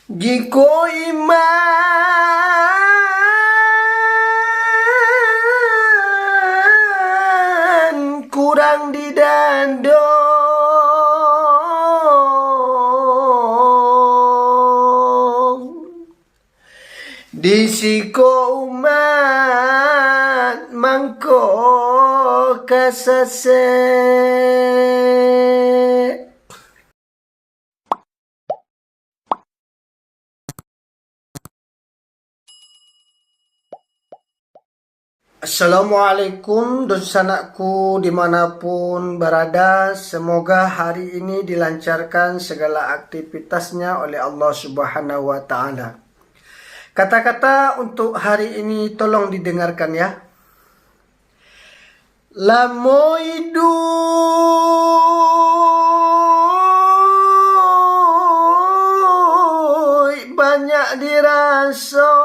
Jiko iman kurang didandong, disiko umat mangko kasase. Assalamualaikum dosanakku dimanapun berada. Semoga hari ini dilancarkan segala aktivitasnya oleh Allah Subhanahu wa Ta'ala. Kata-kata untuk hari ini tolong didengarkan ya. Lamoidu banyak dirasa,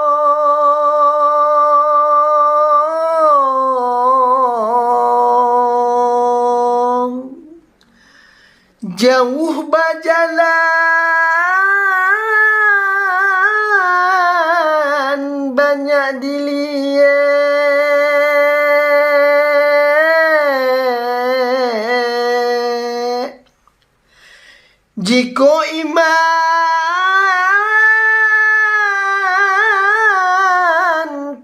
jauh berjalan banyak dilihat. Jika iman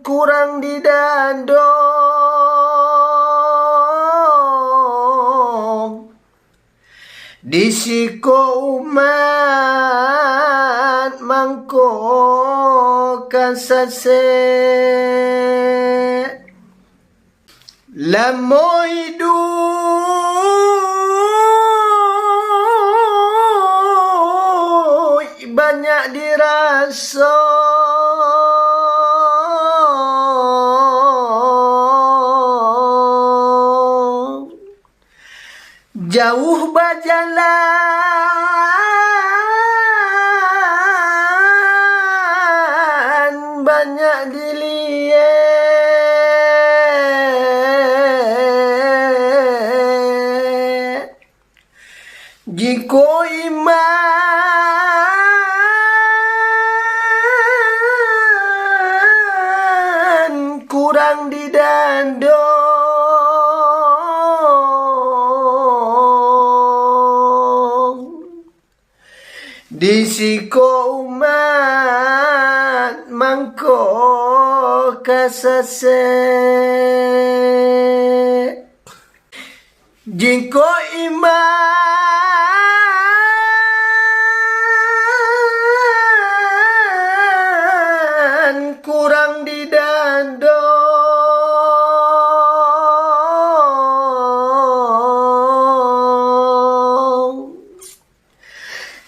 kurang didandong, disiko umat mangko kasase. Lamoidu banyak dirasa, jauh berjalan banyak dilihat. Jika iman kurang didandong, disiko umat mangko kasase. Jika iman kurang didandong,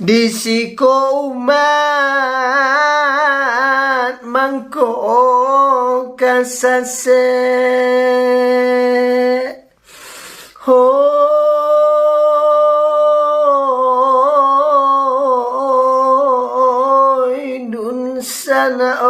disiko umat mangko kasase. Hoi dun sana